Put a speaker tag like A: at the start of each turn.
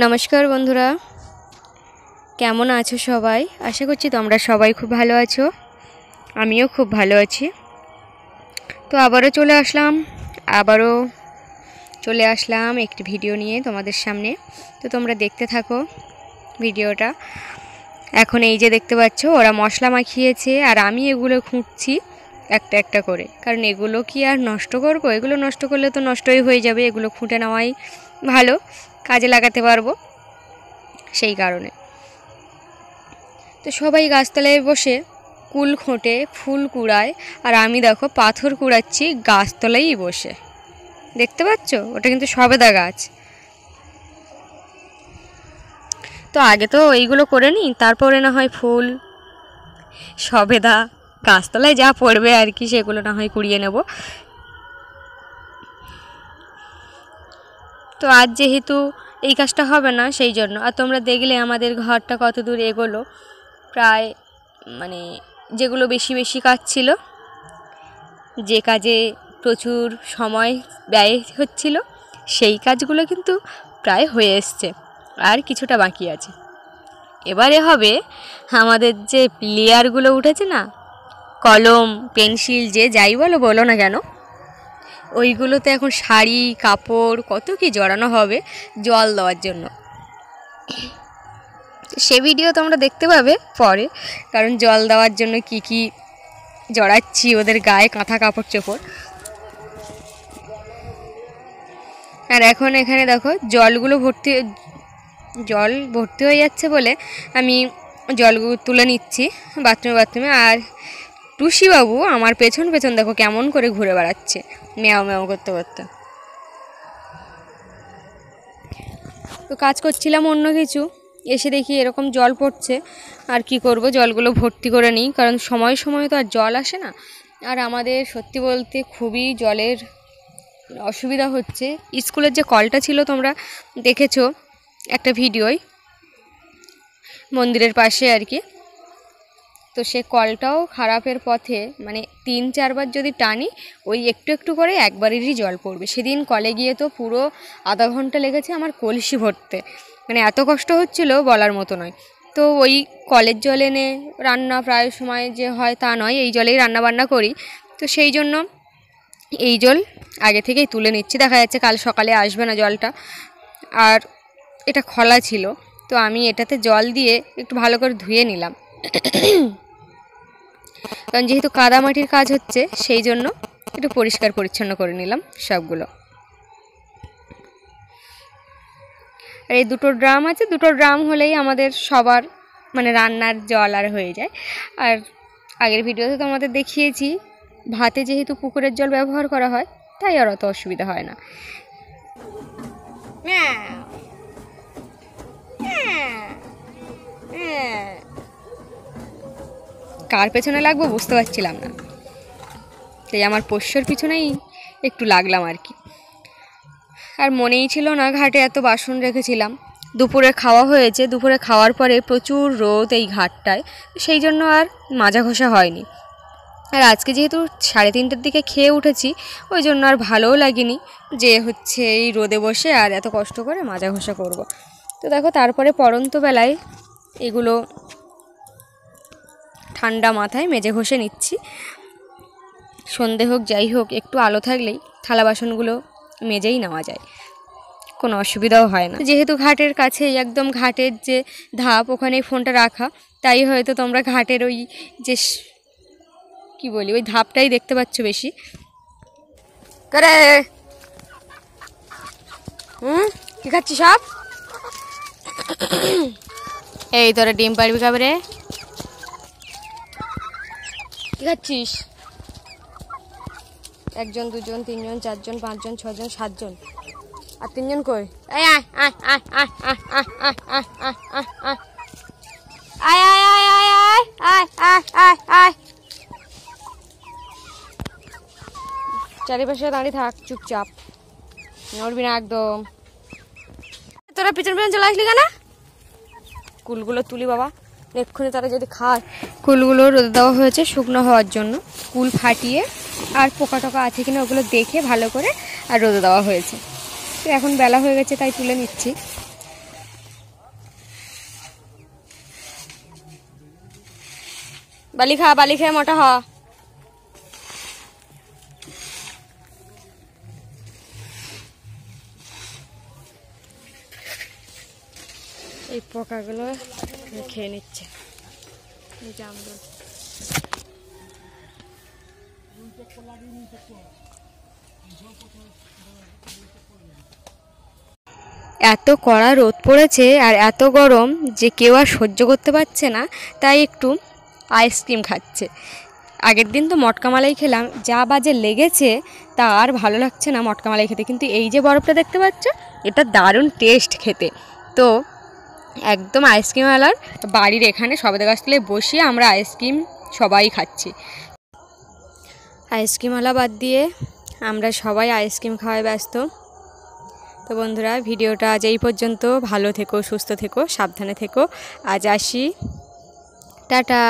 A: নমস্কার বন্ধুরা, কেমন আছো সবাই? আশা করছি তোমরা সবাই খুব ভালো আছো। আমিও খুব ভালো আছি। তো আবারও চলে আসলাম একটি ভিডিও নিয়ে তোমাদের সামনে। তো তোমরা দেখতে থাকো ভিডিওটা। এখন এই যে দেখতে পাচ্ছ, ওরা মশলা মাখিয়েছে আর আমি এগুলো খুঁটছি একটা একটা করে, কারণ এগুলো কি আর নষ্ট করব? এগুলো নষ্ট করলে তো নষ্টই হয়ে যাবে। এগুলো খুঁটে নেওয়াই ভালো, কাজে লাগাতে পারবো সেই কারণে। তো সবাই গাছতলায় বসে কুল খোঁটে, ফুল কুড়ায়, আর আমি দেখো পাথর কুড়াচ্ছি গাছতলায় বসে। দেখতে পাচ্ছ, ওটা কিন্তু সবেদা গাছ। তো আগে তো এইগুলো করে নিই, তারপরে না হয় ফুল সবেদা গাছতলায় যা পড়বে আর কি, সেগুলো না হয় কুড়িয়ে নেব। তো আজ যেহেতু এই কাজটা হবে না, সেই জন্য। আর তোমরা দেখলে আমাদের ঘরটা কত দূর এগোলো, প্রায় যেগুলো বেশি বেশি কাজ ছিল, যে কাজে প্রচুর সময় ব্যয় হচ্ছিল, সেই কাজগুলো কিন্তু প্রায় হয়ে এসছে, আর কিছুটা বাকি আছে। এবারে হবে আমাদের যে লেয়ারগুলো উঠেছে না, কলম পেন্সিল যে যাই বলো না কেন, ওইগুলোতে এখন শাড়ি কাপড় কত কি জড়ানো হবে জল দেওয়ার জন্য। সে ভিডিও তোমরা দেখতে পাবে পরে, কারণ জল দেওয়ার জন্য কি কি জড়াচ্ছি ওদের গায়ে, কাঁথা কাপড় চোপড়। আর এখন এখানে দেখো জল ভর্তি হয়ে যাচ্ছে বলে আমি জলগুলো তুলে নিচ্ছি বাথরুমে। আর টুসিবাবু আমার পেছন দেখো কেমন করে ঘুরে বেড়াচ্ছে ম্যাও ম্যাও করতে করতে। তো কাজ করছিলাম অন্য কিছু, এসে দেখি এরকম জল পড়ছে। আর কি করব, জলগুলো ভর্তি করে নিই, কারণ সময় সময় তো আর জল আসে না। আর আমাদের সত্যি বলতে খুবই জলের অসুবিধা হচ্ছে। স্কুলের যে কলটা ছিল তোমরা দেখেছো একটা ভিডিওয়, মন্দিরের পাশে আর কি। তো সে কলটাও খারাপের পথে, 3-4 বার যদি টানি, ওই একটু একটু করে একবারেরই জল পড়বে। সেদিন কলে গিয়ে তো পুরো আধা ঘন্টা লেগেছে আমার কলসি ভরতে, এত কষ্ট হচ্ছিল বলার মতো নয়। তো ওই কলের জল এনে রান্না প্রায় সময় যে হয় তা নয়, এই জলেই রান্না বান্না করি। তো সেই জন্য এই জল আগে থেকেই তুলে নিচ্ছি। দেখা যাচ্ছে কাল সকালে আসবে না জলটা। আর এটা খোলা ছিল, তো আমি এটাতে জল দিয়ে একটু ভালো করে ধুয়ে নিলাম, কারণ যেহেতু কাদামাটির কাজ হচ্ছে, সেই জন্য একটু পরিষ্কার পরিচ্ছন্ন করে নিলাম সবগুলো। আর এই দুটো ড্রাম আছে, দুটো ড্রাম হলেই আমাদের সবার রান্নার জল আর হয়ে যায়। আর আগের ভিডিওতে তো আমাদের দেখিয়েছি, ভাতে যেহেতু পুকুরের জল ব্যবহার করা হয়, তাই আর অত অসুবিধা হয় না। কার পেছনে লাগবো বুঝতে পারছিলাম না, তাই আমার পোষ্যর পিছনেই একটু লাগলাম আর কি। আর মনেই ছিল না ঘাটে এত বাসন রেখেছিলাম। দুপুরে খাওয়া হয়েছে, দুপুরে খাওয়ার পরে প্রচুর রোদ এই ঘাটটায়, সেই জন্য আর মাজা ঘষা হয়নি। আর আজকে যেহেতু 3:30টার দিকে খেয়ে উঠেছি, ওই জন্য আর ভালোও লাগেনি যে এই রোদে বসে আর এত কষ্ট করে মাজা ঘষা করব। তো দেখো, তারপরে পড়ন্ত বেলায় এগুলো ঠান্ডা মাথায় মেজে ঘষে নিচ্ছি। সন্ধে হোক যাই হোক, একটু আলো থাকলেই থালা বাসনগুলো মেজেই নেওয়া যায়, কোনো অসুবিধাও হয় না। যেহেতু ঘাটের কাছেই, একদম ঘাটের যে ধাপ, ওখানে ফোনটা রাখা, তাই হয়তো তোমরা ঘাটের ওই যে ওই ধাপটাই দেখতে পাচ্ছ বেশি করে। কি খাচ্ছিস সব? এই তোরা ডিম পারবি খাবে রে? কি খাচ্ছিস? 1 জন 2 জন 3 জন 4 জন 5 জন 6 জন 7 জন, আর 3 জন কই? চারিপাশে দাঁড়িয়ে থাক, চুপচাপ, নড়বি না একদম। তোরা পিছন চলে আসলি কেন? কুলগুলো তুলি বাবা, এক্ষুনি তারা যদি খায়। কুলগুলো রোদে দেওয়া হয়েছে শুকনো হওয়ার জন্য, কুল ফাটিয়ে আর পোকা টোকা আছে কিনা ওগুলো দেখে ভালো করে আর রোদে দেওয়া হয়েছে। তো এখন বেলা হয়ে গেছে, তাই তুলে নিচ্ছি। বালি খা, বালি খেয়ে মোটা হ। এই পোকাগুলো খেয়ে নিচ্ছে এই জামরুল। এত কড়া রোদ পড়েছে আর এত গরম যে কেউ আর সহ্য করতে পারছে না, তাই একটু আইসক্রিম খাচ্ছে। আগের দিন তো মটকা মালাই খেলাম, যা বাজে লেগেছে, তা আর ভালো লাগছে না মটকা মালাই খেতে। কিন্তু এই যে বরফটা দেখতে পাচ্ছ, এটা দারুণ টেস্ট খেতে। তো একদম আইসক্রিমওয়ালার বাড়ির এখানে সবেদা গাছতলায় বসিয়ে আমরা আইসক্রিম সবাই খাচ্ছি। আইসক্রিমওয়ালা বাদ দিয়ে আমরা সবাই আইসক্রিম খাওয়ায় ব্যস্ত। তো বন্ধুরা, ভিডিওটা আজ এই পর্যন্ত। ভালো থেকো, সুস্থ থেকো, সাবধানে থেকো। আজ আসি, টাটা।